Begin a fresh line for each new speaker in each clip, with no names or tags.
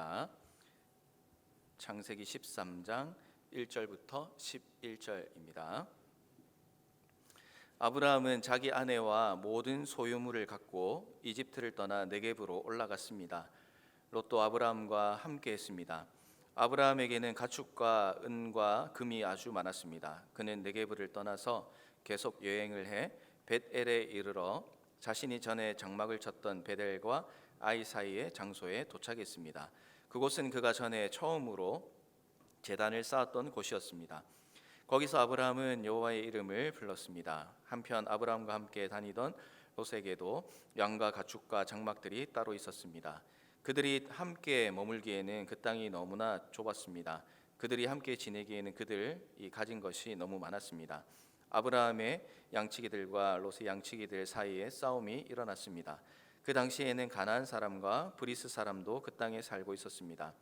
읽겠습니다. 창세기 13장 1절부터 11절입니다. 아브라함은 자기 아내와 모든 소유물을 갖고 이집트를 떠나 네겝으로 올라갔습니다. 롯도 아브라함과 함께 했습니다. 아브라함에게는 가축과 은과 금이 아주 많았습니다. 그는 네겝을 떠나서 계속 여행을 해 벳엘에 이르러 자신이 전에 장막을 쳤던 베델과 아이 사이의 장소에 도착했습니다. 그곳은 그가 전에 처음으로 제단을 쌓았던 곳이었습니다. 거기서 아브라함은 여호와의 이름을 불렀습니다. 한편 아브라함과 함께 다니던 롯에게도 양과 가축과 장막들이 따로 있었습니다. 그들이 함께 머물기에는 그 땅이 너무나 좁았습니다. 그들이 함께 지내기에는 그들이 가진 것이 너무 많았습니다. 아브라함의 양치기들과 롯의 양치기들 사이에 싸움이 일어났습니다. 그 당시에는 가나안 사람과 브리스 사람도 그 땅에 살고 있었습니다.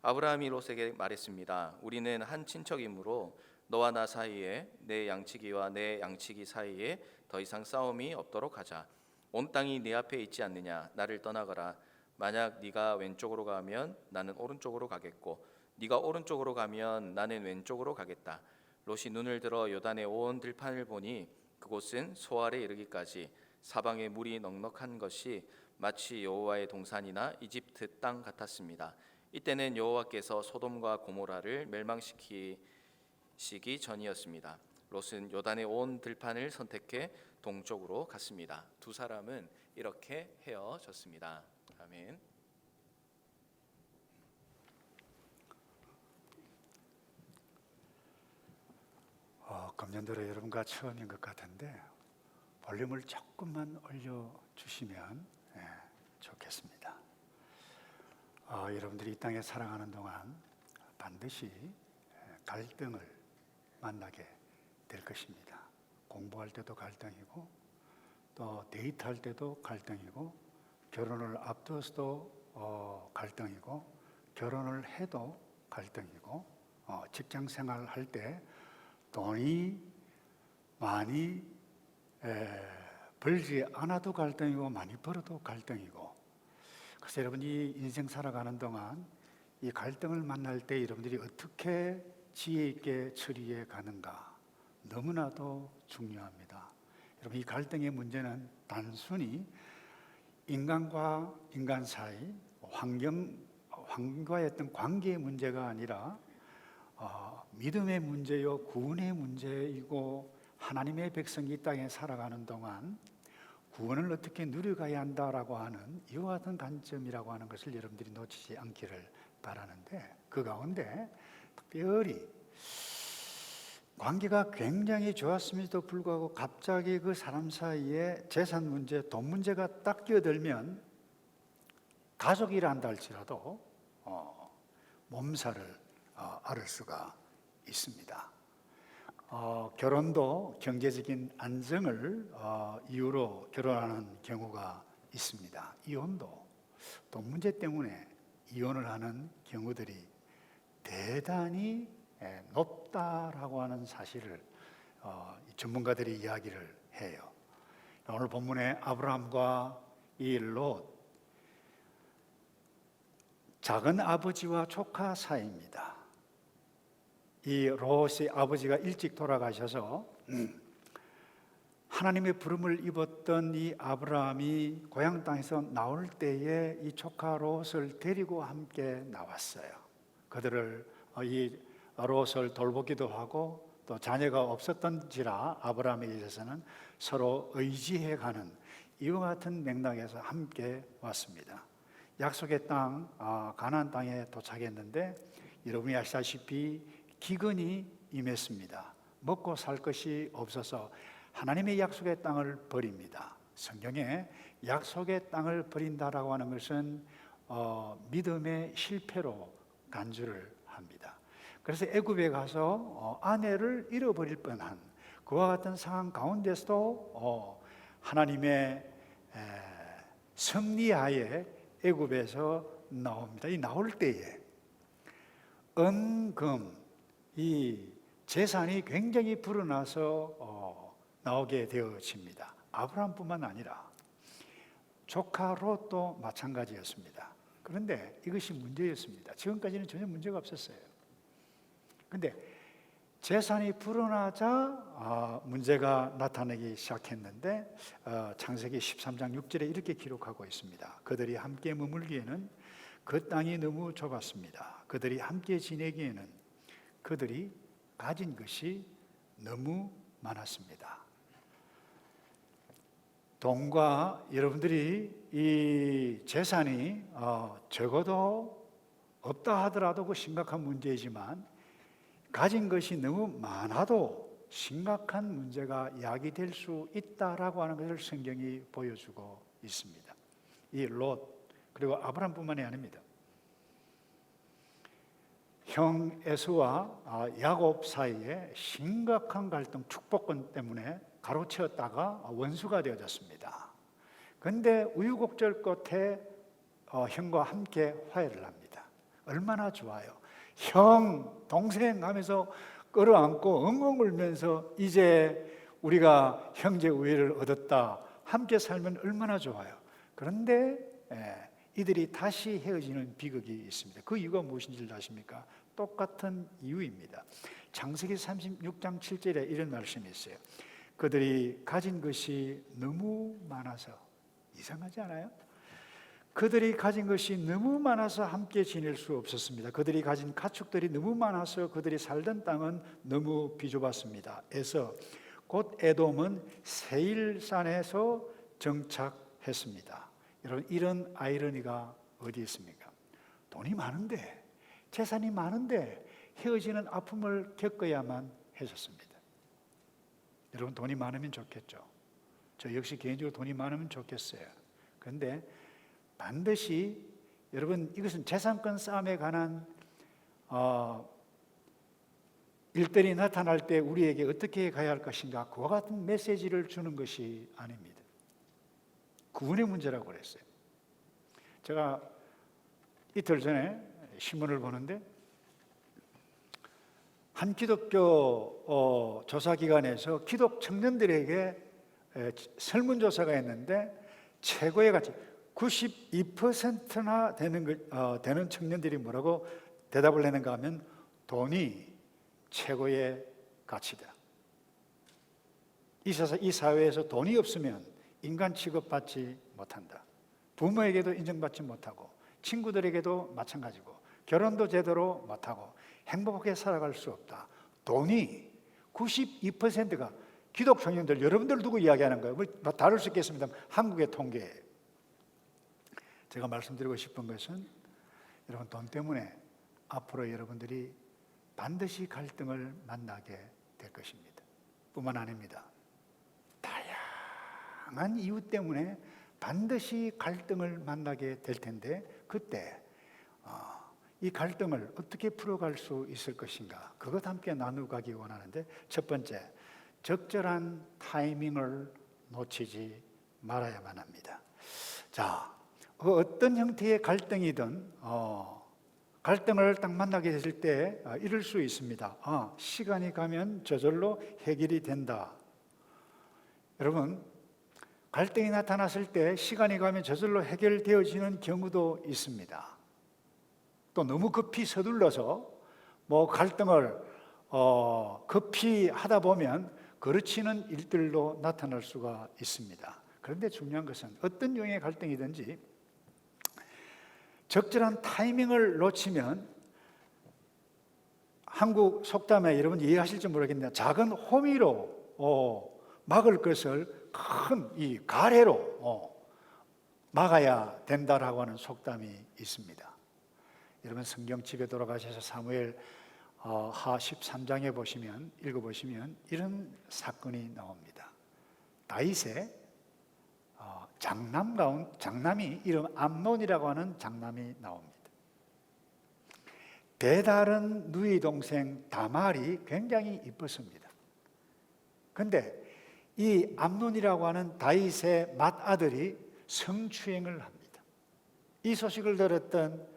아브라함이 롯에게 말했습니다. 우리는 한 친척이므로 너와 나 사이에 내 양치기와 내 양치기 사이에 더 이상 싸움이 없도록 하자. 온 땅이 네 앞에 있지 않느냐. 나를 떠나거라. 만약 네가 왼쪽으로 가면 나는 오른쪽으로 가겠고 네가 오른쪽으로 가면 나는 왼쪽으로 가겠다. 롯이 눈을 들어 요단의 온 들판을 보니 그곳은 소알에 이르기까지 사방에 물이 넉넉한 것이 마치 여호와의 동산이나 이집트 땅 같았습니다. 이때는 여호와께서 소돔과 고모라를 멸망시키시기 전이었습니다. 롯은 요단의 온 들판을 선택해 동쪽으로 갔습니다. 두 사람은 이렇게 헤어졌습니다. 아멘.
금년도로 여러분과 처음인 것 같은데 볼륨을 조금만 올려주시면 좋겠습니다. 여러분들이 이 땅에 살아가는 동안 반드시 갈등을 만나게 될 것입니다. 공부할 때도 갈등이고 또 데이트할 때도 갈등이고 결혼을 앞두어서도 갈등이고 결혼을 해도 갈등이고 직장 생활할 때 돈이 많이 벌지 않아도 갈등이고 많이 벌어도 갈등이고, 그래서 여러분이 인생 살아가는 동안 이 갈등을 만날 때 여러분들이 어떻게 지혜 있게 처리해 가는가 너무나도 중요합니다. 여러분, 이 갈등의 문제는 단순히 인간과 인간 사이 환경과의 어떤 관계의 문제가 아니라 믿음의 문제요, 구원의 문제이고, 하나님의 백성이 이 땅에 살아가는 동안 구원을 어떻게 누려가야 한다라고 하는 이와 같은 관점이라고 하는 것을 여러분들이 놓치지 않기를 바라는데, 그 가운데 특별히 관계가 굉장히 좋았음에도 불구하고 갑자기 그 사람 사이에 재산 문제, 돈 문제가 딱 끼어들면 가족이라 한다 할지라도 몸살을 앓을 수가 있습니다. 결혼도 경제적인 안정을 이유로 결혼하는 경우가 있습니다. 이혼도 돈 문제 때문에 이혼을 하는 경우들이 대단히 높다라고 하는 사실을 전문가들이 이야기를 해요. 오늘 본문의 아브라함과 이 롯, 작은 아버지와 조카 사이입니다. 이 롯의 아버지가 일찍 돌아가셔서 하나님의 부름을 입었던 이 아브라함이 고향 땅에서 나올 때에 이 조카 롯을 데리고 함께 나왔어요. 그들을 이 롯을 돌보기도 하고 또 자녀가 없었던지라 아브라함에 있어서는 서로 의지해가는 이와 같은 맥락에서 함께 왔습니다. 약속의 땅 가나안 땅에 도착했는데 여러분이 아시다시피 기근이 임했습니다. 먹고 살 것이 없어서 하나님의 약속의 땅을 버립니다. 성경에 약속의 땅을 버린다라고 하는 것은 믿음의 실패로 간주를 합니다. 그래서 애굽에 가서 아내를 잃어버릴 뻔한 그와 같은 상황 가운데서도 하나님의 섭리하에 애굽에서 나옵니다. 이 나올 때에 은금 이 재산이 굉장히 불어나서 나오게 되어집니다. 아브라함뿐만 아니라 조카 롯도 마찬가지였습니다. 그런데 이것이 문제였습니다. 지금까지는 전혀 문제가 없었어요. 근데 재산이 불어나자 문제가 나타나기 시작했는데 창세기 13장 6절에 이렇게 기록하고 있습니다. 그들이 함께 머물기에는 그 땅이 너무 좁았습니다. 그들이 함께 지내기에는 그들이 가진 것이 너무 많았습니다. 돈과 여러분들이 이 재산이 적어도 없다 하더라도 그 심각한 문제이지만 가진 것이 너무 많아도 심각한 문제가 야기될 수 있다라고 하는 것을 성경이 보여주고 있습니다. 이 롯 그리고 아브람뿐만이 아닙니다. 형 에서와 야곱 사이에 심각한 갈등, 축복권 때문에 가로채었다가 원수가 되어졌습니다. 그런데 우유곡절 끝에 형과 함께 화해를 합니다. 얼마나 좋아요. 형, 동생 하면서 끌어안고 엉엉 울면서 이제 우리가 형제 우애를 얻었다. 함께 살면 얼마나 좋아요. 그런데 이들이 다시 헤어지는 비극이 있습니다. 그 이유가 무엇인지 아십니까? 똑같은 이유입니다. 창세기 36장 7절에 이런 말씀이 있어요. 그들이 가진 것이 너무 많아서, 이상하지 않아요? 그들이 가진 것이 너무 많아서 함께 지낼 수 없었습니다. 그들이 가진 가축들이 너무 많아서 그들이 살던 땅은 너무 비좁았습니다. 에서 곧 에돔은 세일산에서 정착했습니다. 여러분, 이런 아이러니가 어디 있습니까? 돈이 많은데, 재산이 많은데 헤어지는 아픔을 겪어야만 했었습니다. 여러분, 돈이 많으면 좋겠죠. 저 역시 개인적으로 돈이 많으면 좋겠어요. 그런데 반드시 여러분, 이것은 재산권 싸움에 관한 일들이 나타날 때 우리에게 어떻게 가야 할 것인가, 그와 같은 메시지를 주는 것이 아닙니다. 구분의 문제라고 그랬어요. 제가 이틀 전에 신문을 보는데 한 기독교 조사기관에서 기독 청년들에게 설문조사가 있는데 최고의 가치 92%나 되는 청년들이 뭐라고 대답을 했는가 하면 돈이 최고의 가치다. 이 사회에서 돈이 없으면 인간 취급받지 못한다. 부모에게도 인정받지 못하고 친구들에게도 마찬가지고 결혼도 제대로 못하고 행복하게 살아갈 수 없다. 돈이 92%가 기독 청년들, 여러분들 두고 이야기하는 거예요. 다룰 수 있겠습니다. 한국의 통계예요. 제가 말씀드리고 싶은 것은 여러분, 돈 때문에 앞으로 여러분들이 반드시 갈등을 만나게 될 것입니다. 뿐만 아닙니다. 다양한 이유 때문에 반드시 갈등을 만나게 될 텐데 그때 이 갈등을 어떻게 풀어갈 수 있을 것인가, 그것 함께 나누기 원하는데, 첫 번째, 적절한 타이밍을 놓치지 말아야만 합니다. 자, 어떤 형태의 갈등이든 갈등을 딱 만나게 됐을 때 이럴 수 있습니다. 시간이 가면 저절로 해결이 된다. 여러분, 갈등이 나타났을 때 시간이 가면 저절로 해결되어지는 경우도 있습니다. 또 너무 급히 서둘러서 갈등을 급히 하다 보면 그르치는 일들도 나타날 수가 있습니다. 그런데 중요한 것은 어떤 유형의 갈등이든지 적절한 타이밍을 놓치면, 한국 속담에 여러분 이해하실지 모르겠는데 작은 호미로 막을 것을 큰 이 가래로 막아야 된다라고 하는 속담이 있습니다. 여러분, 성경 집에 돌아가셔서 사무엘 하 13장에 읽어보시면 이런 사건이 나옵니다. 다윗의 장남이 이름 암논이라고 하는 장남이 나옵니다. 배다른 누이 동생 다말이 굉장히 이뻤습니다. 그런데 이 암논이라고 하는 다윗의 맏아들이 성추행을 합니다. 이 소식을 들었던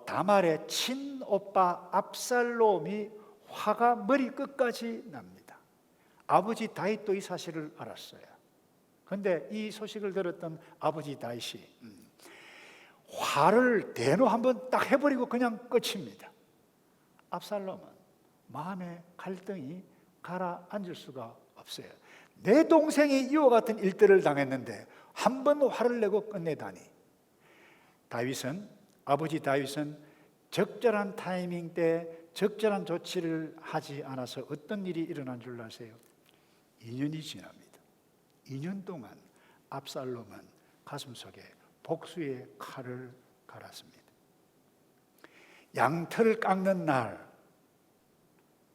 다말의 친오빠 압살롬이 화가 머리끝까지 납니다. 아버지 다윗도 이 사실을 알았어요. 그런데 이 소식을 들었던 아버지 다윗이 화를 대노 한번 딱 해버리고 그냥 끝입니다. 압살롬은 마음의 갈등이 가라앉을 수가 없어요. 내 동생이 이와 같은 일들을 당했는데 한 번 화를 내고 끝내다니. 아버지 다윗은 적절한 타이밍 때 적절한 조치를 하지 않아서 어떤 일이 일어난 줄 아세요? 2년이 지납니다. 2년 동안 압살롬은 가슴속에 복수의 칼을 갈았습니다. 양털을 깎는 날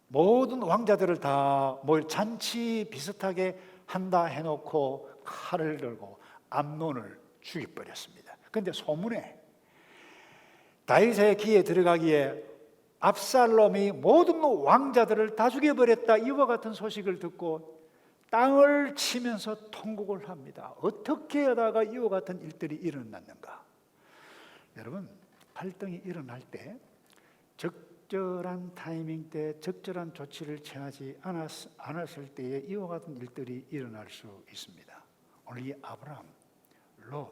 모든 왕자들을 다 잔치 비슷하게 한다 해놓고 칼을 들고 암논을 죽여버렸습니다. 그런데 소문에 다윗의 귀에 들어가기에 압살롬이 모든 왕자들을 다 죽여버렸다, 이와 같은 소식을 듣고 땅을 치면서 통곡을 합니다. 어떻게 하다가 이와 같은 일들이 일어났는가? 여러분, 갈등이 일어날 때 적절한 타이밍 때 적절한 조치를 취하지 않았을 때에 이와 같은 일들이 일어날 수 있습니다. 오늘 이 아브라함, 롯,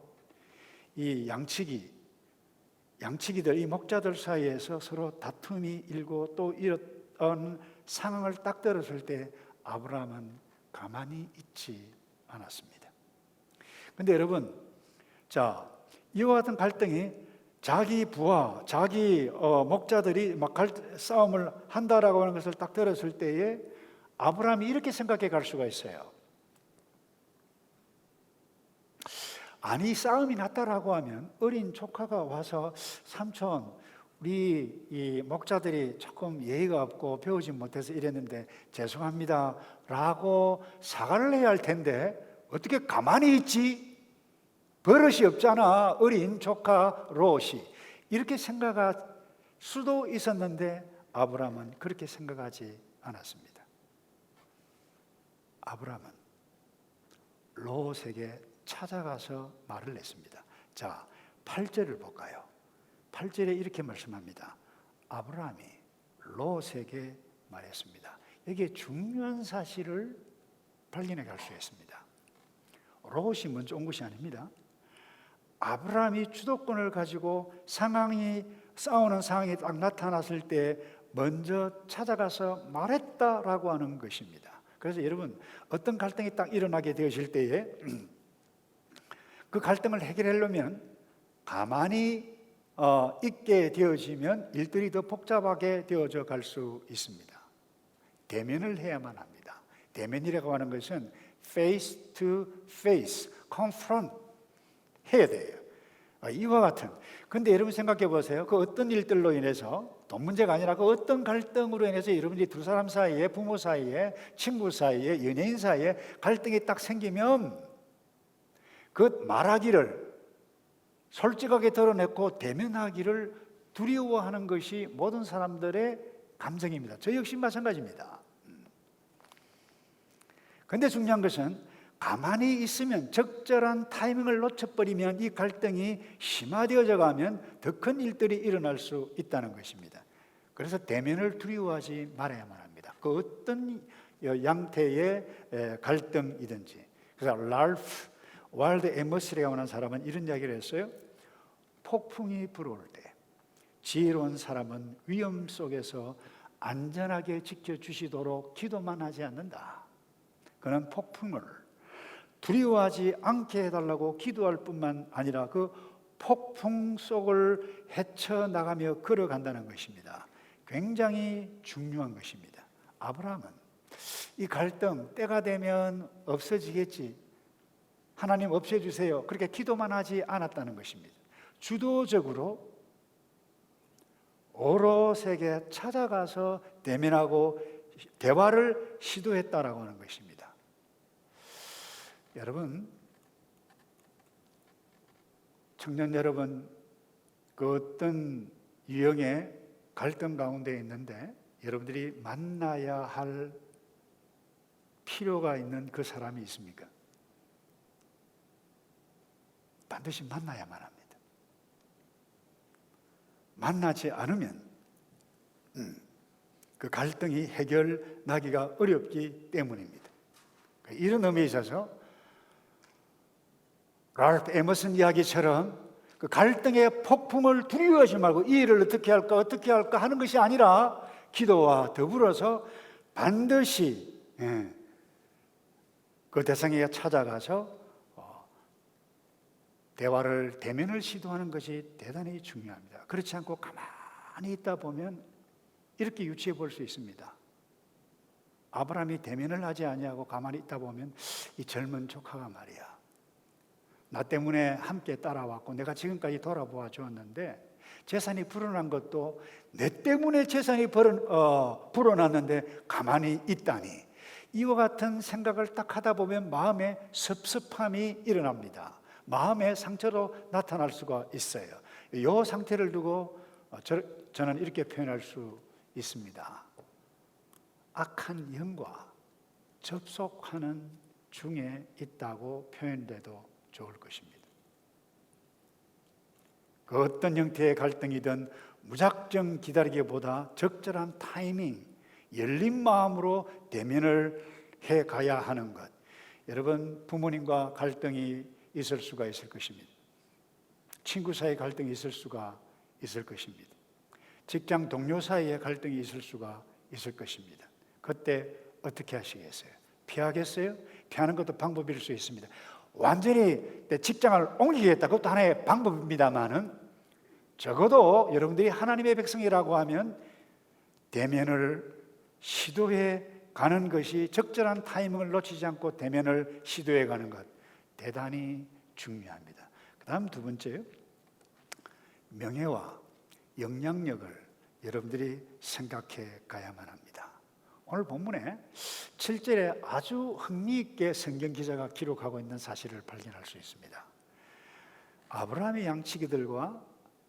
이 양치기들, 이 목자들 사이에서 서로 다툼이 일고 또 이런 상황을 딱 들었을 때 아브라함은 가만히 있지 않았습니다. 그런데 여러분, 이와 같은 갈등이 자기 부하, 자기 목자들이 막 싸움을 한다라고 하는 것을 딱 들었을 때에 아브라함이 이렇게 생각해 갈 수가 있어요. 아니, 싸움이 났다라고 하면 어린 조카가 와서 삼촌, 우리 이 목자들이 조금 예의가 없고 배우지 못해서 이랬는데 죄송합니다 라고 사과를 해야 할 텐데 어떻게 가만히 있지? 버릇이 없잖아, 어린 조카 롯이. 이렇게 생각할 수도 있었는데 아브라함은 그렇게 생각하지 않았습니다. 아브라함은 롯에게 찾아가서 말을 했습니다. 8절을 볼까요? 8절에 이렇게 말씀합니다. 아브라함이 롯에게 말했습니다. 여기에 중요한 사실을 발견해 갈 수 있습니다. 롯이 먼저 온 것이 아닙니다. 아브라함이 주도권을 가지고 싸우는 상황이 딱 나타났을 때 먼저 찾아가서 말했다라고 하는 것입니다. 그래서 여러분, 어떤 갈등이 딱 일어나게 되어질 때에 그 갈등을 해결하려면 가만히 있게 되어지면 일들이 더 복잡하게 되어져 갈 수 있습니다. 대면을 해야만 합니다. 대면이라고 하는 것은 face to face, confront 해야 돼요. 이와 같은. 근데 여러분 생각해 보세요. 그 어떤 일들로 인해서, 돈 문제가 아니라 그 어떤 갈등으로 인해서 여러분들이 두 사람 사이에, 부모 사이에, 친구 사이에, 연예인 사이에 갈등이 딱 생기면 그 말하기를 솔직하게 드러내고 대면하기를 두려워하는 것이 모든 사람들의 감정입니다. 저 역시 마찬가지입니다. 그런데 중요한 것은 가만히 있으면, 적절한 타이밍을 놓쳐버리면 이 갈등이 심화되어져 가면 더 큰 일들이 일어날 수 있다는 것입니다. 그래서 대면을 두려워하지 말아야만 합니다. 그 어떤 양태의 갈등이든지. 그래서 랄프 와일드 에머스라고 하는 사람은 이런 이야기를 했어요. 폭풍이 불어올 때 지혜로운 사람은 위험 속에서 안전하게 지켜주시도록 기도만 하지 않는다. 그는 폭풍을 두려워하지 않게 해달라고 기도할 뿐만 아니라 그 폭풍 속을 헤쳐나가며 걸어간다는 것입니다. 굉장히 중요한 것입니다. 아브라함은 이 갈등 때가 되면 없어지겠지, 하나님 없애주세요, 그렇게 기도만 하지 않았다는 것입니다. 주도적으로 롯에게 찾아가서 대면하고 대화를 시도했다라고 하는 것입니다. 여러분, 청년 여러분, 그 어떤 유형의 갈등 가운데 있는데 여러분들이 만나야 할 필요가 있는 그 사람이 있습니까? 반드시 만나야만 합니다. 만나지 않으면 그 갈등이 해결나기가 어렵기 때문입니다. 이런 의미에 있어서 랄프 에머슨 이야기처럼 그 갈등의 폭풍을 두려워하지 말고 이 일을 어떻게 할까 하는 것이 아니라 기도와 더불어서 반드시 그 대상에게 찾아가서 대화를 대면을 시도하는 것이 대단히 중요합니다. 그렇지 않고 가만히 있다 보면 이렇게 유추해 볼 수 있습니다. 아브라함이 대면을 하지 아니하고 가만히 있다 보면 이 젊은 조카가 말이야, 나 때문에 함께 따라왔고 내가 지금까지 돌아보아 주었는데 재산이 불어난 것도 내 때문에 재산이 불어났는데 가만히 있다니, 이와 같은 생각을 딱 하다 보면 마음에 섭섭함이 일어납니다. 마음의 상처로 나타날 수가 있어요. 이 상태를 두고 저는 이렇게 표현할 수 있습니다. 악한 영과 접속하는 중에 있다고 표현돼도 좋을 것입니다. 그 어떤 형태의 갈등이든 무작정 기다리기보다 적절한 타이밍, 열린 마음으로 대면을 해 가야 하는 것. 여러분, 부모님과 갈등이 있을 수가 있을 것입니다. 친구 사이에 갈등이 있을 수가 있을 것입니다. 직장 동료 사이에 갈등이 있을 수가 있을 것입니다. 그때 어떻게 하시겠어요? 피하겠어요? 피하는 것도 방법일 수 있습니다. 완전히 내 직장을 옮기겠다, 그것도 하나의 방법입니다만은 적어도 여러분들이 하나님의 백성이라고 하면 대면을 시도해 가는 것이, 적절한 타이밍을 놓치지 않고 대면을 시도해 가는 것 대단히 중요합니다. 그 다음 두 번째요, 명예와 영향력을 여러분들이 생각해 가야만 합니다. 오늘 본문에 7절에 아주 흥미있게 성경 기자가 기록하고 있는 사실을 발견할 수 있습니다. 아브라함의 양치기들과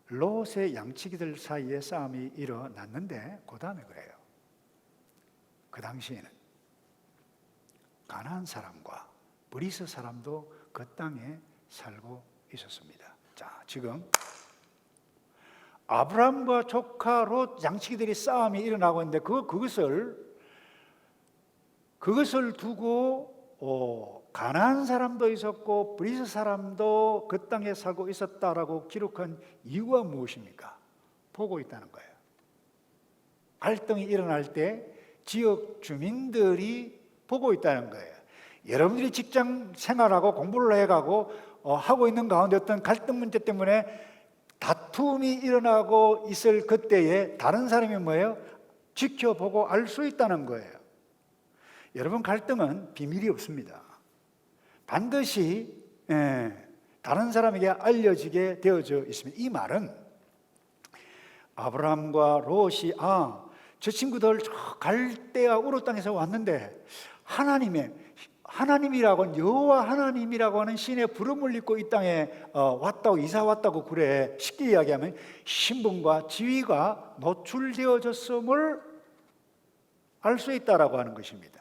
롯의 양치기들 사이에 싸움이 일어났는데 그 다음에 그래요. 그 당시에는 가나안 사람과 브리스 사람도 그 땅에 살고 있었습니다. 자, 지금 아브라함과 조카 롯 양치기들이 싸움이 일어나고 있는데 그것을 두고 가나안 사람도 있었고 브리스 사람도 그 땅에 살고 있었다라고 기록한 이유가 무엇입니까? 보고 있다는 거예요. 갈등이 일어날 때 지역 주민들이 보고 있다는 거예요. 여러분들이 직장 생활하고 공부를 해가고 하고 있는 가운데 어떤 갈등 문제 때문에 다툼이 일어나고 있을 그때에 다른 사람이 뭐예요? 지켜보고 알 수 있다는 거예요. 여러분, 갈등은 비밀이 없습니다. 반드시 다른 사람에게 알려지게 되어져 있습니다. 이 말은 아브라함과 롯이 저 친구들 저 갈대아 우르 땅에서 왔는데 하나님이라고, 여호와 하나님이라고 하는 신의 부름을 입고 이 땅에 이사 왔다고 그래. 쉽게 이야기하면 신분과 지위가 노출되어졌음을 알 수 있다라고 하는 것입니다.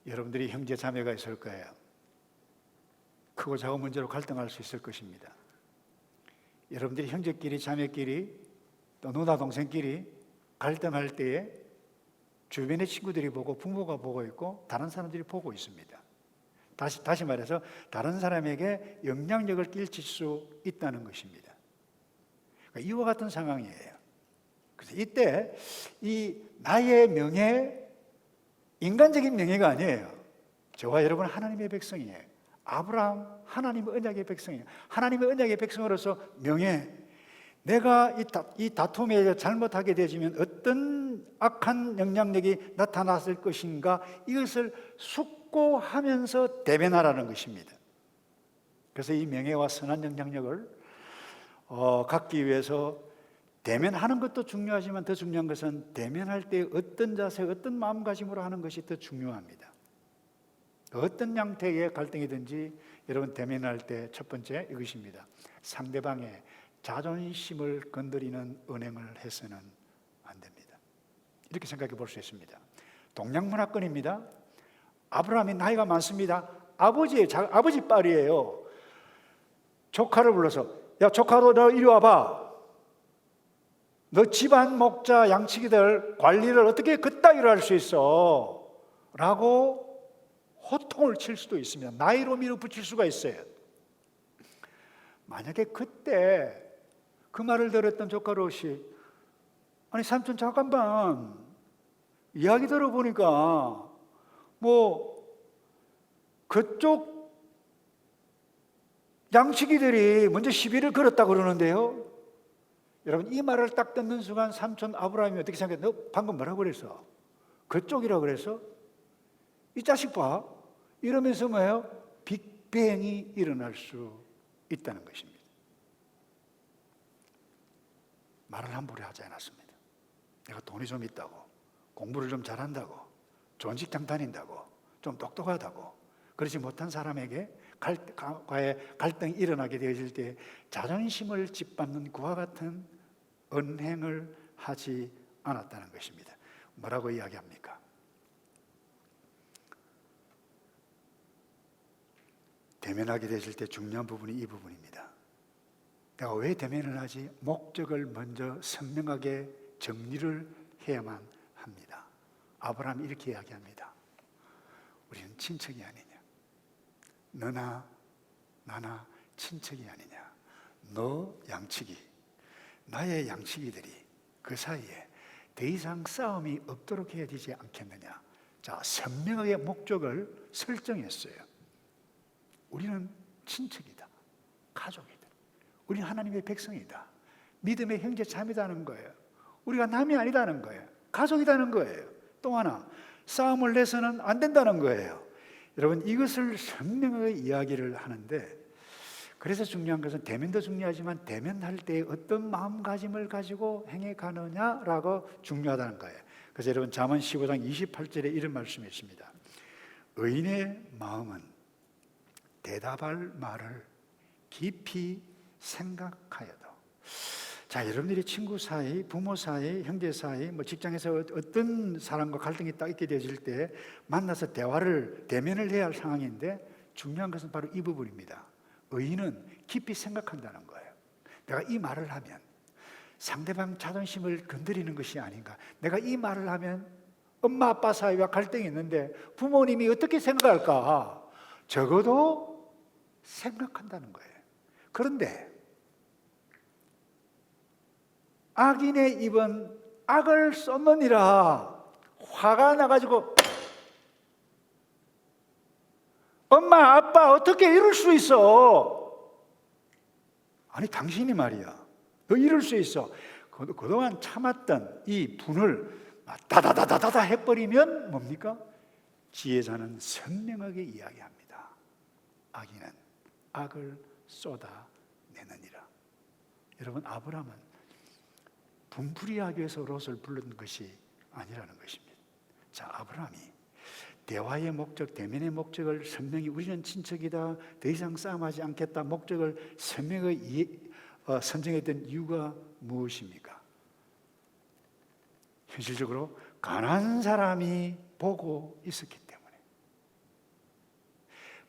여러분들이 형제 자매가 있을 거예요. 크고 작은 문제로 갈등할 수 있을 것입니다. 여러분들이 형제끼리, 자매끼리, 또 누나 동생끼리 갈등할 때에 주변의 친구들이 보고 부모가 보고 있고 다른 사람들이 보고 있습니다. 다시 말해서 다른 사람에게 영향력을 끼칠 수 있다는 것입니다. 그러니까 이와 같은 상황이에요. 그래서 이때 이 나의 명예, 인간적인 명예가 아니에요. 저와 여러분 하나님의 백성이에요. 아브라함 하나님의 언약의 백성이에요. 하나님의 언약의 백성으로서 명예, 내가 이 다툼에 잘못하게 되지면 어떤 악한 영향력이 나타났을 것인가, 이것을 숙고하면서 대변하라는 것입니다. 그래서 이 명예와 선한 영향력을 갖기 위해서 대면하는 것도 중요하지만 더 중요한 것은 대면할 때 어떤 자세, 어떤 마음가짐으로 하는 것이 더 중요합니다. 어떤 양태의 갈등이든지 여러분 대면할 때 첫 번째 이것입니다. 상대방의 자존심을 건드리는 언행을 해서는 안 됩니다. 이렇게 생각해 볼 수 있습니다. 동양문화권입니다. 아브라함이 나이가 많습니다. 아버지 딸이에요. 조카를 불러서, 야 조카도 너 이리 와봐. 너 집안 목자 양치기들 관리를 어떻게 그따위로 할 수 있어? 라고 호통을 칠 수도 있습니다. 나이로 밀어붙일 수가 있어요. 만약에 그때 그 말을 들었던 조카롯이 아니 삼촌 잠깐만 이야기 들어보니까 뭐 그쪽 양치기들이 먼저 시비를 걸었다 그러는데요. 여러분 이 말을 딱 듣는 순간 삼촌 아브라함이 어떻게 생각해? 너 방금 뭐라고 그랬어? 그쪽이라 그랬어? 이 자식 봐 이러면서 뭐예요? 빅뱅이 일어날 수 있다는 것입니다. 말을 함부로 하지 않았습니다. 내가 돈이 좀 있다고, 공부를 좀 잘한다고, 좋은 직장 다닌다고, 좀 똑똑하다고 그렇지 못한 사람에게 과의 갈등이 일어나게 되어질 때 자존심을 짓밟는 그와 같은 언행을 하지 않았다는 것입니다. 뭐라고 이야기합니까? 대면하게 되실 때 중요한 부분이 이 부분입니다. 내가 왜 대면을 하지? 목적을 먼저 선명하게 정리를 해야만 합니다. 아브라함이 이렇게 이야기합니다. 우리는 친척이 아니냐. 너나 나나 친척이 아니냐. 너 양치기, 나의 양치기들이 그 사이에 더 이상 싸움이 없도록 해야 되지 않겠느냐. 자, 선명하게 목적을 설정했어요. 우리는 친척이다. 가족이다. 우리는 하나님의 백성이다. 믿음의 형제 자매다는 거예요. 우리가 남이 아니다는 거예요. 가족이다는 거예요. 또 하나, 싸움을 내서는 안 된다는 거예요. 여러분, 이것을 선명하게 이야기를 하는데, 그래서 중요한 것은 대면도 중요하지만 대면할 때 어떤 마음가짐을 가지고 행해 가느냐라고 중요하다는 거예요. 그래서 여러분 잠언 15장 28절에 이런 말씀이 있습니다. 의인의 마음은 대답할 말을 깊이 생각하여도. 자, 여러분들이 친구 사이, 부모 사이, 형제 사이, 뭐 직장에서 어떤 사람과 갈등이 딱 있게 되어질 때 만나서 대면을 해야 할 상황인데 중요한 것은 바로 이 부분입니다. 의인은 깊이 생각한다는 거예요. 내가 이 말을 하면 상대방 자존심을 건드리는 것이 아닌가. 내가 이 말을 하면 엄마 아빠 사이와 갈등이 있는데 부모님이 어떻게 생각할까? 적어도 생각한다는 거예요. 그런데 악인의 입은 악을 쏟느니라. 화가 나가지고 엄마 아빠 어떻게 이럴 수 있어? 아니 당신이 말이야 너 이럴 수 있어. 그동안 참았던 이 분을 다다다다다 해버리면 뭡니까? 지혜자는 선명하게 이야기합니다. 악인은 악을 쏟아내느니라. 여러분 아브라함은 분풀이하기 위해서 롯을 부른 것이 아니라는 것입니다. 자, 아브라함이 대화의 목적, 대면의 목적을 선명히 우리는 친척이다, 더 이상 싸움하지 않겠다 목적을 선명하게 선정했던 이유가 무엇입니까? 현실적으로 가난한 사람이 보고 있었기 때문에,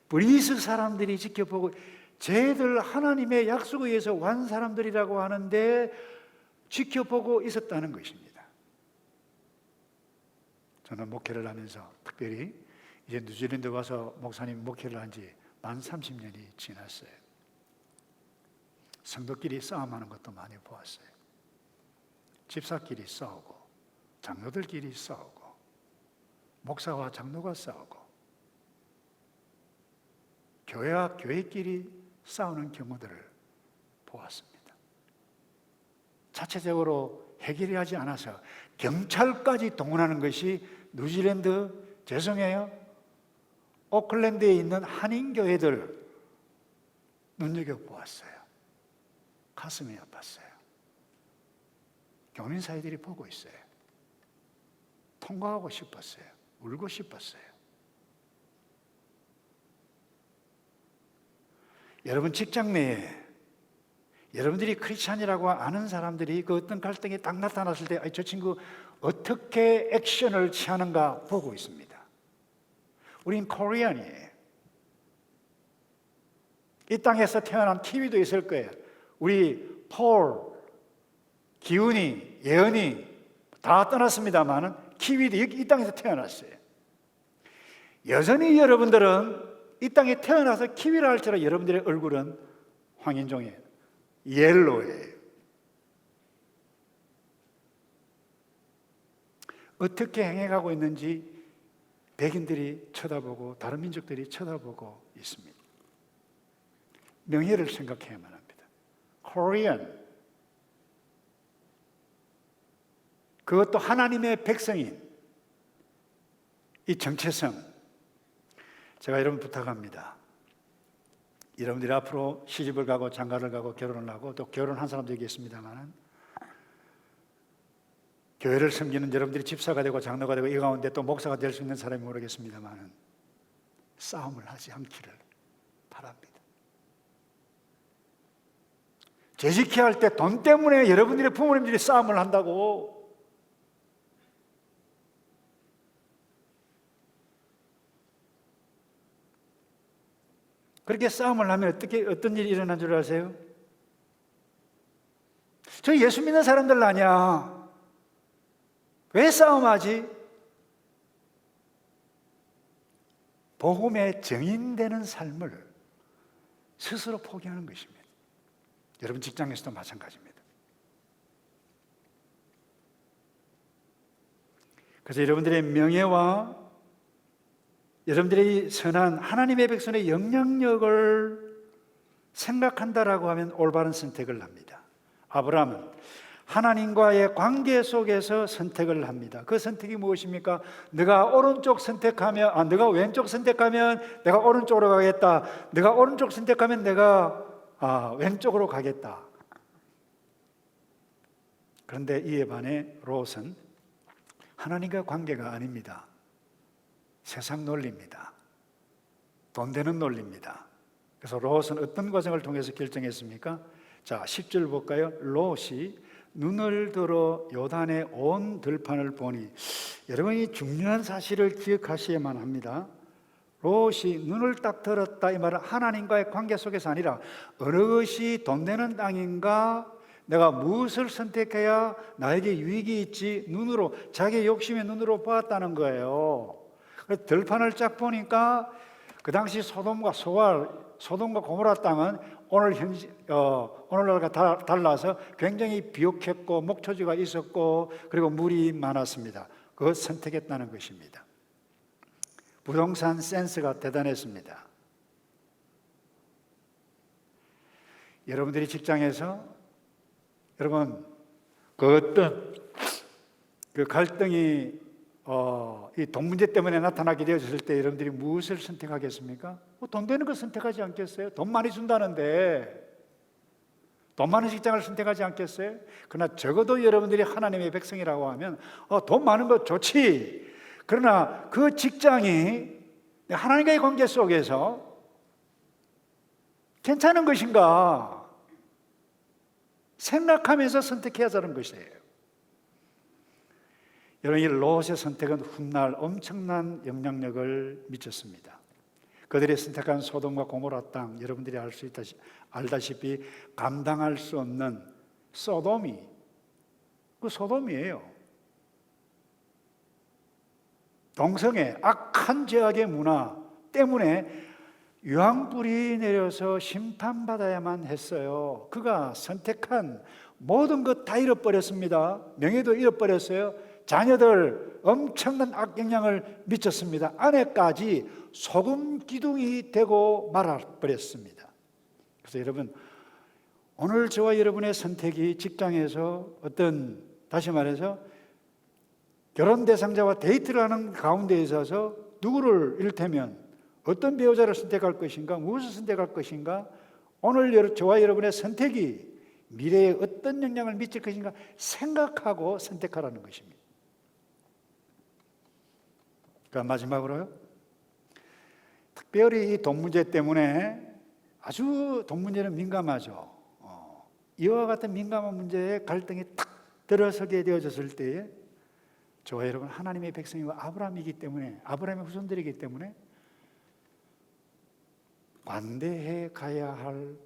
브리스 사람들이 지켜보고 쟤들 하나님의 약속에 의해서 완 사람들이라고 하는데 지켜보고 있었다는 것입니다. 저는 목회를 하면서 특별히 이제 뉴질랜드 와서 목사님 목회를 한 지 만 30년이 지났어요. 성도끼리 싸움하는 것도 많이 보았어요. 집사끼리 싸우고, 장로들끼리 싸우고, 목사와 장로가 싸우고, 교회와 교회끼리 싸우는 경우들을 보았습니다. 자체적으로 해결하지 않아서 경찰까지 동원하는 것이 뉴질랜드, 죄송해요, 오클랜드에 있는 한인교회들 눈여겨보았어요. 가슴이 아팠어요. 교민 사이들이 보고 있어요. 통과하고 싶었어요. 울고 싶었어요. 여러분 직장 내에 여러분들이 크리스찬이라고 아는 사람들이 그 어떤 갈등이 딱 나타났을 때 저 친구 어떻게 액션을 취하는가 보고 있습니다. 우린 코리안이에요. 이 땅에서 태어난 키위도 있을 거예요. 우리 폴, 기훈이, 예은이 다 떠났습니다만은 키위도 이 땅에서 태어났어요. 여전히 여러분들은 이 땅에 태어나서 키위라 할지라도 여러분들의 얼굴은 황인종이에요. 옐로우예요. 어떻게 행해가고 있는지 백인들이 쳐다보고 다른 민족들이 쳐다보고 있습니다. 명예를 생각해야만 합니다. Korean. 그것도 하나님의 백성인 이 정체성. 제가 여러분 부탁합니다. 여러분들이 앞으로 시집을 가고 장가를 가고 결혼을 하고 또 결혼한 사람도 있겠습니다만 교회를 섬기는 여러분들이 집사가 되고 장로가 되고 이 가운데 또 목사가 될 수 있는 사람이 모르겠습니다만 싸움을 하지 않기를 바랍니다. 재직해 할 때 돈 때문에 여러분들의 부모님들이 싸움을 한다고. 그렇게 싸움을 하면 어떤 일이 일어난 줄 아세요? 저 예수 믿는 사람들 아니야. 왜 싸움하지? 복음의 증인되는 삶을 스스로 포기하는 것입니다. 여러분 직장에서도 마찬가지입니다. 그래서 여러분들의 명예와 여러분들이 선한 하나님의 백성의 영향력을 생각한다라고 하면 올바른 선택을 합니다. 아브라함은 하나님과의 관계 속에서 선택을 합니다. 그 선택이 무엇입니까? 네가 오른쪽 선택하면, 네가 왼쪽 선택하면 내가 오른쪽으로 가겠다. 네가 오른쪽 선택하면 내가 왼쪽으로 가겠다. 그런데 이에 반해 롯은 하나님과 관계가 아닙니다. 세상 논리입니다. 돈 되는 논리입니다. 그래서 롯은 어떤 과정을 통해서 결정했습니까? 자, 10절 볼까요? 롯이 눈을 들어 요단의 온 들판을 보니, 여러분이 중요한 사실을 기억하셔야만 합니다. 롯이 눈을 딱 들었다 이 말은 하나님과의 관계 속에서 아니라 어느 것이 돈 되는 땅인가, 내가 무엇을 선택해야 나에게 유익이 있지, 눈으로, 자기의 욕심의 눈으로 보았다는 거예요. 그래서 들판을 쫙 보니까 그 당시 소돔과 고모라 땅은 오늘날과 달라서 굉장히 비옥했고 목초지가 있었고 그리고 물이 많았습니다. 그것 선택했다는 것입니다. 부동산 센스가 대단했습니다. 여러분들이 직장에서 여러분 그 어떤 그 갈등이 이 돈 문제 때문에 나타나게 되었을 때 여러분들이 무엇을 선택하겠습니까? 돈 되는 걸 선택하지 않겠어요? 돈 많이 준다는데 돈 많은 직장을 선택하지 않겠어요? 그러나 적어도 여러분들이 하나님의 백성이라고 하면 돈 많은 거 좋지. 그러나 그 직장이 하나님과의 관계 속에서 괜찮은 것인가 생각하면서 선택해야 하는 것이에요. 여러분, 이 롯의 선택은 훗날 엄청난 영향력을 미쳤습니다. 그들이 선택한 소돔과 고모라 땅, 여러분들이 알다시피 감당할 수 없는 소돔이, 그 소돔이에요. 동성애, 악한 죄악의 문화 때문에 유황불이 내려서 심판받아야만 했어요. 그가 선택한 모든 것 다 잃어버렸습니다. 명예도 잃어버렸어요. 자녀들 엄청난 악영향을 미쳤습니다. 아내까지 소금 기둥이 되고 말아버렸습니다. 그래서 여러분, 오늘 저와 여러분의 선택이 직장에서 다시 말해서 결혼 대상자와 데이트를 하는 가운데 있어서 누구를 이를테면 어떤 배우자를 선택할 것인가, 무엇을 선택할 것인가, 오늘 저와 여러분의 선택이 미래에 어떤 영향을 미칠 것인가 생각하고 선택하라는 것입니다. 그러니까 마지막으로요, 특별히 이 돈 문제 때문에 아주 돈 문제는 민감하죠. 이와 같은 민감한 문제에 갈등이 탁 들어서게 되어졌을 때에 저와 여러분 하나님의 백성이고 아브라함이기 때문에, 아브라함의 후손들이기 때문에 관대해 가야 할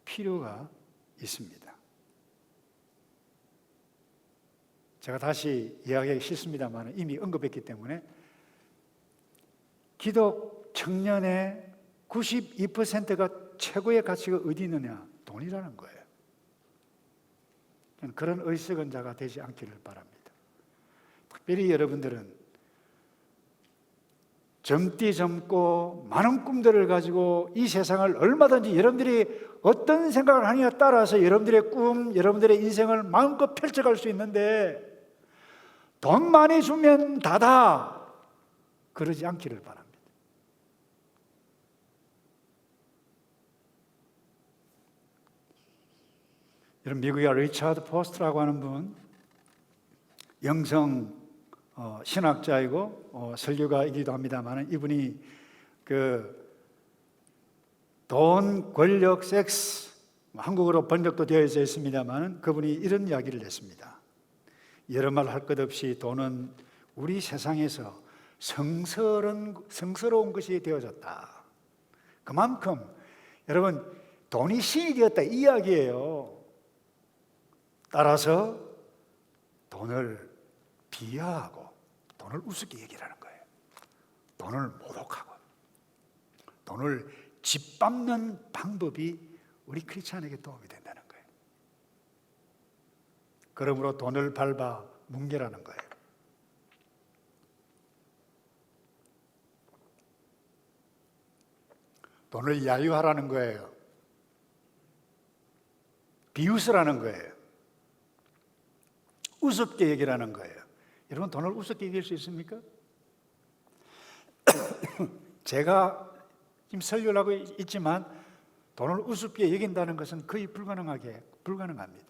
필요가 있습니다. 제가 다시 이야기하기 싫습니다만 이미 언급했기 때문에 기독 청년의 92%가 최고의 가치가 어디 있느냐? 돈이라는 거예요. 그런 어리석은 자가 되지 않기를 바랍니다. 특별히 여러분들은 젊디 젊고 많은 꿈들을 가지고 이 세상을 얼마든지 여러분들이 어떤 생각을 하느냐에 따라서 여러분들의 꿈, 여러분들의 인생을 마음껏 펼쳐갈 수 있는데 돈 많이 주면 다다 그러지 않기를 바랍니다. 여러분, 미국의 리차드 포스트라고 하는 분, 영성 신학자이고 설교가이기도 합니다만, 이분이 돈, 권력, 섹스, 한국어로 번역도 되어 있습니다만, 그분이 이런 이야기를 했습니다. 여러 말 할 것 없이 돈은 우리 세상에서 성스러운 것이 되어졌다. 그만큼 여러분, 돈이 신이 되었다 이 이야기예요. 따라서 돈을 비하하고 돈을 우습게 얘기하는 거예요. 돈을 모독하고 돈을 짓밟는 방법이 우리 크리스찬에게 도움이 된다는 거예요. 그러므로 돈을 밟아 뭉개라는 거예요. 돈을 야유하라는 거예요. 비웃으라는 거예요. 우습게 얘기라는 거예요. 여러분, 돈을 우습게 얘기할 수 있습니까? 제가 지금 설교를 하고 있지만 돈을 우습게 얘긴다는 것은 거의 불가능합니다.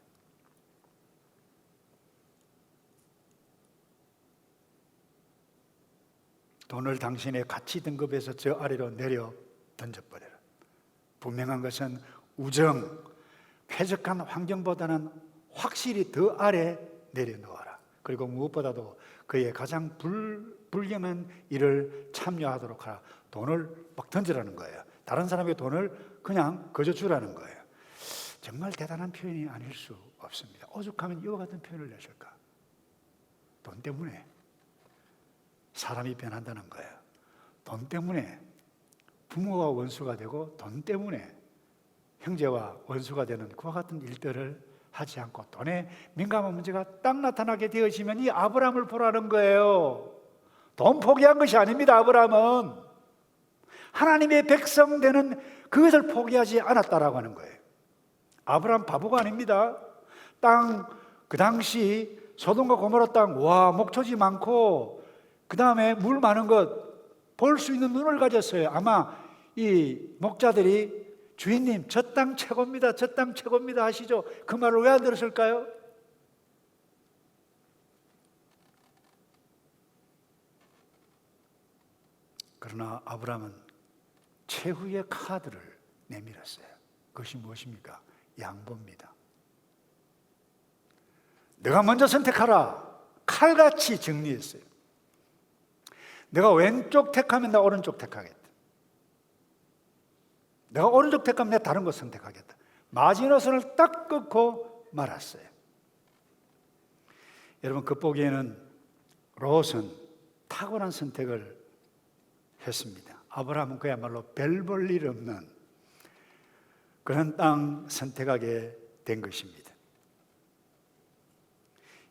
돈을 당신의 가치 등급에서 저 아래로 내려 던져버려라. 분명한 것은 우정, 쾌적한 환경보다는 확실히 더 아래 내려놓아라. 그리고 무엇보다도 그의 가장 불경한 일을 참여하도록 하라. 돈을 막 던지라는 거예요. 다른 사람의 돈을 그냥 거저 주라는 거예요. 정말 대단한 표현이 아닐 수 없습니다. 오죽하면 이와 같은 표현을 내실까? 돈 때문에 사람이 변한다는 거예요. 돈 때문에 부모와 원수가 되고 돈 때문에 형제와 원수가 되는 그와 같은 일들을 하지 않고 돈에 민감한 문제가 딱 나타나게 되어지면 이 아브라함을 보라는 거예요. 돈 포기한 것이 아닙니다. 아브라함은 하나님의 백성 되는 그것을 포기하지 않았다라고 하는 거예요. 아브라함 바보가 아닙니다. 그 당시 소돔과 고모라 땅, 와, 목초지 많고 그 다음에 물 많은 것 볼 수 있는 눈을 가졌어요. 아마 이 목자들이 주인님, 저 땅 최고입니다. 저 땅 최고입니다 하시죠. 그 말을 왜 안 들었을까요? 그러나 아브라함은 최후의 카드를 내밀었어요. 그것이 무엇입니까? 양보입니다. 내가 먼저 선택하라. 칼같이 정리했어요. 내가 왼쪽 택하면 나 오른쪽 택하겠다. 내가 오른쪽 택하면 내가 다른 거 선택하겠다. 마지노선을 딱 끊고 말았어요. 여러분, 겉보기에는 롯은 탁월한 선택을 했습니다. 아브라함은 그야말로 별 볼 일 없는 그런 땅 선택하게 된 것입니다.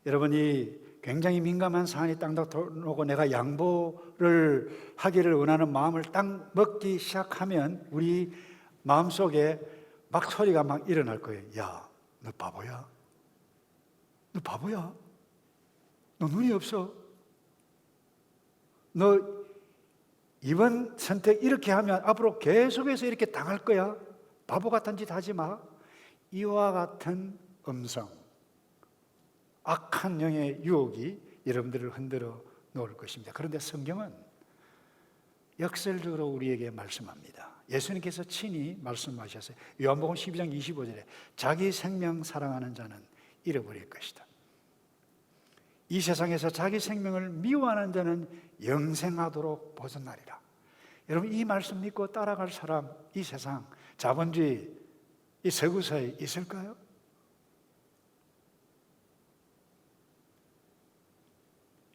여러분이 굉장히 민감한 사안이 땅딱 들어오고 내가 양보를 하기를 원하는 마음을 딱 먹기 시작하면 우리 마음속에 막 소리가 막 일어날 거예요. 야, 너 바보야? 너 바보야? 너 눈이 없어? 너 이번 선택 이렇게 하면 앞으로 계속해서 이렇게 당할 거야? 바보 같은 짓 하지 마. 이와 같은 음성, 악한 영의 유혹이 여러분들을 흔들어 놓을 것입니다. 그런데 성경은 역설적으로 우리에게 말씀합니다. 예수님께서 친히 말씀하셨어요. 요한복음 12장 25절에 자기 생명 사랑하는 자는 잃어버릴 것이다. 이 세상에서 자기 생명을 미워하는 자는 영생하도록 보존하리라. 여러분, 이 말씀 믿고 따라갈 사람, 이 세상 자본주의 이 서구사에 있을까요?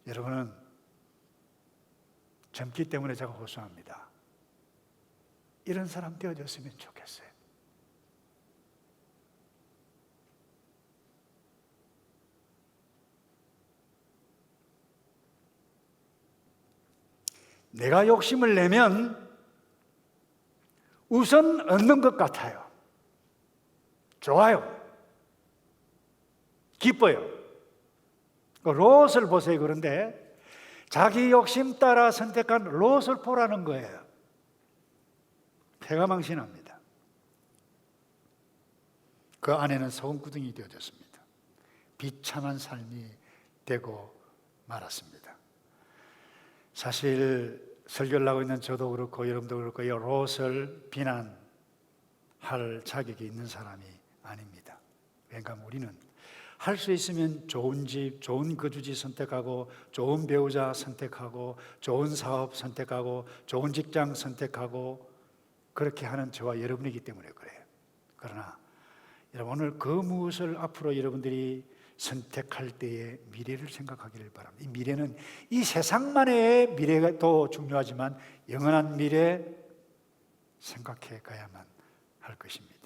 여러분은 젊기 때문에 제가 호소합니다. 이런 사람 되어줬으면 좋겠어요. 내가 욕심을 내면 우선 얻는 것 같아요. 좋아요. 기뻐요. 롯을 보세요. 그런데 자기 욕심 따라 선택한 롯을 보라는 거예요. 패가망신합니다. 그 안에는 소금구덩이 되어졌습니다. 비참한 삶이 되고 말았습니다. 사실 설교를 하고 있는 저도 그렇고 여러분도 그렇고 이 롯을 비난할 자격이 있는 사람이 아닙니다. 왜냐하면 우리는 할 수 있으면 좋은 집, 좋은 거주지 선택하고 좋은 배우자 선택하고 좋은 사업 선택하고 좋은 직장 선택하고 그렇게 하는 저와 여러분이기 때문에 그래요. 그러나 여러분 오늘 그 무엇을 앞으로 여러분들이 선택할 때의 미래를 생각하기를 바랍니다. 이 미래는 이 세상만의 미래가 더 중요하지만 영원한 미래 생각해 가야만 할 것입니다.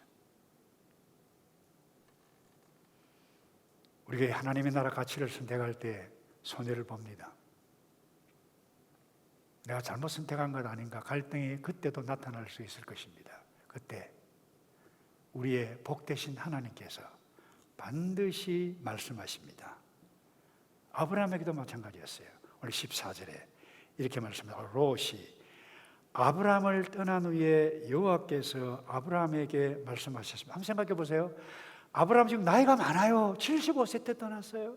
우리가 하나님의 나라 가치를 선택할 때 손해를 봅니다. 내가 잘못 선택한 것 아닌가 갈등이 그때도 나타날 수 있을 것입니다. 그때 우리의 복되신 하나님께서 반드시 말씀하십니다. 아브라함에게도 마찬가지였어요. 오늘 14절에 이렇게 말씀합니다. 롯이 아브라함을 떠난 후에 여호와께서 아브라함에게 말씀하셨습니다. 한번 생각해 보세요. 아브라함 지금 나이가 많아요. 75세 때 떠났어요.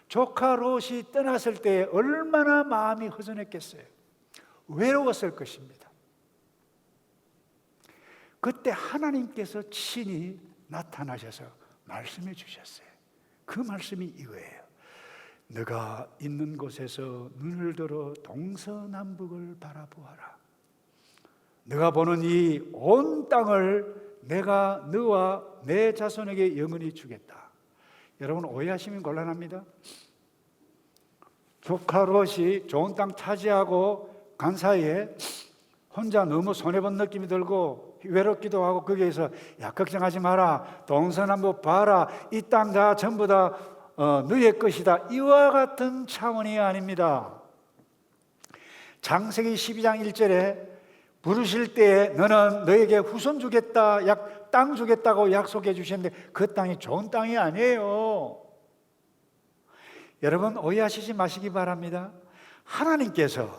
조카 롯이 떠났을 때 얼마나 마음이 허전했겠어요. 외로웠을 것입니다. 그때 하나님께서 친히 나타나셔서 말씀해 주셨어요. 그 말씀이 이거예요. 너가 있는 곳에서 눈을 들어 동서남북을 바라보아라. 너가 보는 이 온 땅을 내가 너와 내 자손에게 영원히 주겠다. 여러분 오해하시면 곤란합니다. 조카 롯이 좋은 땅 차지하고 간 사이에 혼자 너무 손해본 느낌이 들고 외롭기도 하고 거기에서 야 걱정하지 마라. 동서남북 봐라. 이 땅 다 전부 다 너의 것이다. 이와 같은 차원이 아닙니다. 창세기 12장 1절에 부르실 때에 너는 너에게 후손 주겠다, 땅 주겠다고 약속해 주셨는데 그 땅이 좋은 땅이 아니에요. 여러분 오해하시지 마시기 바랍니다. 하나님께서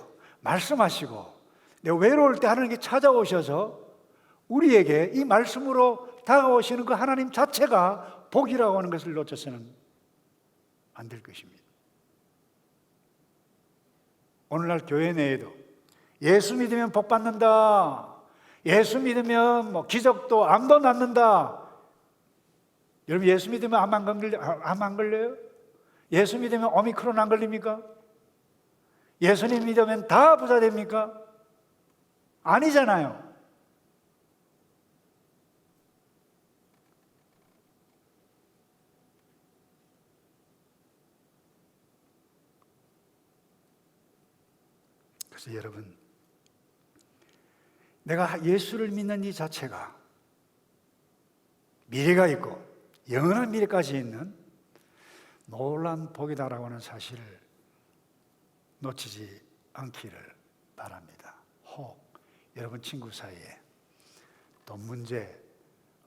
말씀하시고 내가 외로울 때 하나님께 찾아오셔서 우리에게 이 말씀으로 다가오시는 그 하나님 자체가 복이라고 하는 것을 놓쳐서는 안 될 것입니다. 오늘날 교회 내에도 예수 믿으면 복 받는다. 예수 믿으면 기적도 암도 낫는다. 여러분 예수 믿으면 암 안 걸려요? 예수 믿으면 오미크론 안 걸립니까? 예수님 믿으면 다 부자 됩니까? 아니잖아요. 그래서 여러분 내가 예수를 믿는 이 자체가 미래가 있고 영원한 미래까지 있는 놀라운 복이다라고 하는 사실을 놓치지 않기를 바랍니다. 혹 여러분 친구 사이에 돈 문제,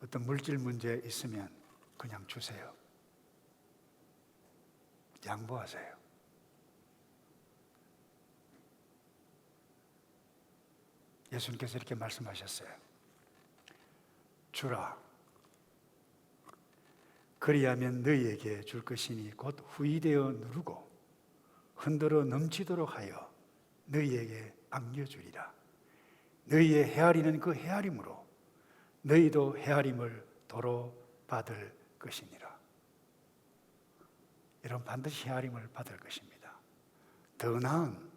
어떤 물질 문제 있으면 그냥 주세요. 양보하세요. 예수님께서 이렇게 말씀하셨어요. 주라. 그리하면 너희에게 줄 것이니 곧 후이되어 누르고 흔들어 넘치도록 하여 너희에게 안겨주리라. 너희의 헤아리는 그 헤아림으로 너희도 헤아림을 도로 받을 것이니라. 여러분 반드시 헤아림을 받을 것입니다. 더 나은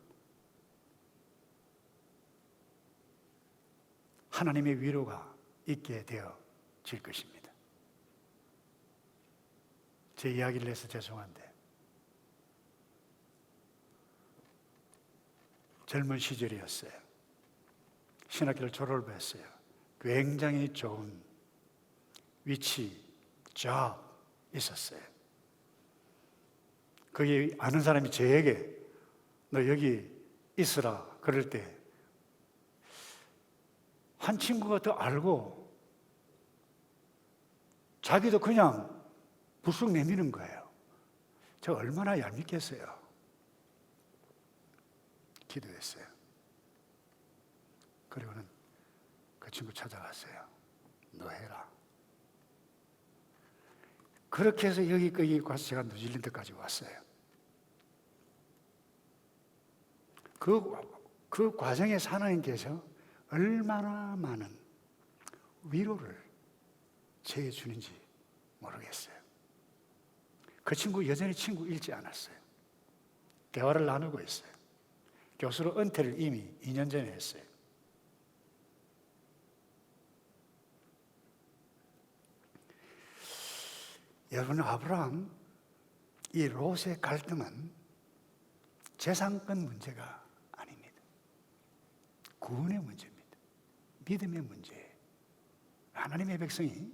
하나님의 위로가 있게 되어질 것입니다. 제 이야기를 해서 죄송한데 젊은 시절이었어요. 신학교를 졸업을 했어요. 굉장히 좋은 위치, job 있었어요. 거기 아는 사람이 저에게 너 여기 있으라 그럴 때 한 친구가 더 알고 자기도 그냥 불쑥 내미는 거예요. 저 얼마나 얄밉겠어요. 기도했어요. 그리고는 그 친구 찾아갔어요. 너 해라. 그렇게 해서 여기까지 가서 제가 뉴질랜드까지 왔어요. 그 과정에서 하나님께서 얼마나 많은 위로를 제게 주는지 모르겠어요. 그 친구 여전히 친구 잃지 않았어요. 대화를 나누고 있어요. 교수로 은퇴를 이미 2년 전에 했어요. 여러분, 아브라함, 이 롯의 갈등은 재산권 문제가 아닙니다. 구원의 문제입니다. 믿음의 문제예요. 하나님의 백성이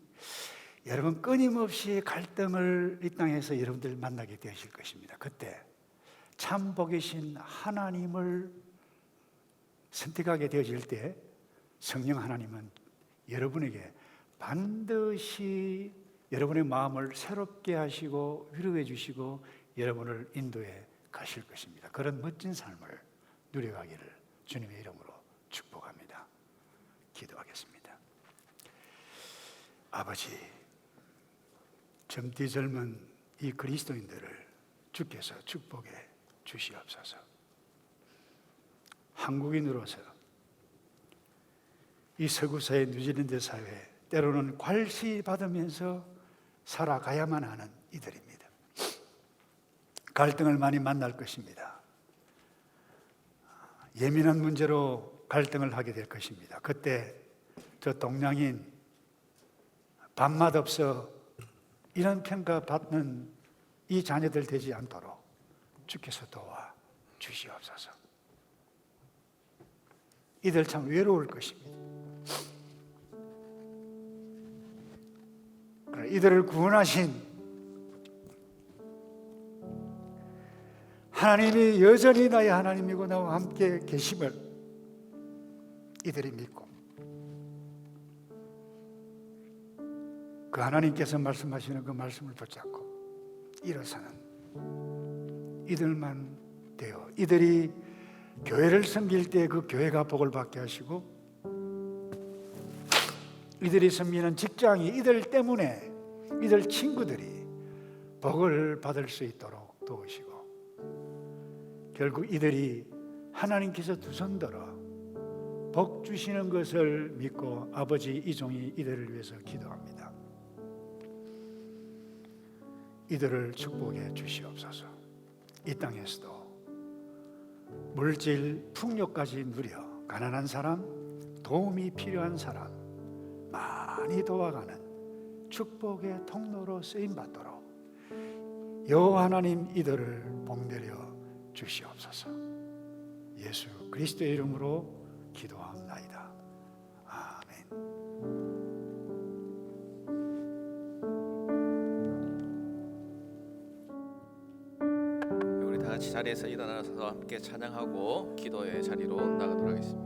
여러분 끊임없이 갈등을 이 땅에서 여러분들 만나게 되실 것입니다. 그때 참 복이신 하나님을 선택하게 되어질 때 성령 하나님은 여러분에게 반드시 여러분의 마음을 새롭게 하시고 위로해 주시고 여러분을 인도해 가실 것입니다. 그런 멋진 삶을 누려가기를 주님의 이름으로 축복합니다. 기도하겠습니다. 아버지, 젊디 젊은 이 그리스도인들을 주께서 축복해 주시옵소서. 한국인으로서 이 서구사회, 뉴질랜드 사회 때로는 괄시받으면서 살아가야만 하는 이들입니다. 갈등을 많이 만날 것입니다. 예민한 문제로 갈등을 하게 될 것입니다. 그때 저 동양인 밥맛 없어 이런 평가받는 이 자녀들 되지 않도록 주께서 도와 주시옵소서. 이들 참 외로울 것입니다. 이들을 구원하신 하나님이 여전히 나의 하나님이고 나와 함께 계심을 이들이 믿고 그 하나님께서 말씀하시는 그 말씀을 붙잡고 일어서는 이들만 되어 이들이 교회를 섬길 때 그 교회가 복을 받게 하시고 이들이 섬기는 직장이 이들 때문에 이들 친구들이 복을 받을 수 있도록 도우시고 결국 이들이 하나님께서 두 손 들어 복 주시는 것을 믿고 아버지 이 종이 이들을 위해서 기도합니다. 이들을 축복해 주시옵소서. 이 땅에서도 물질 풍요까지 누려 가난한 사람, 도움이 필요한 사람 많이 도와가는 축복의 통로로 쓰임받도록 여호와 하나님 이들을 복내려 주시옵소서. 예수 그리스도의 이름으로 기도합나이다. 아멘.
우리 다 같이 자리에서 일어나서 함께 찬양하고 기도의 자리로 나가도록 하겠습니다.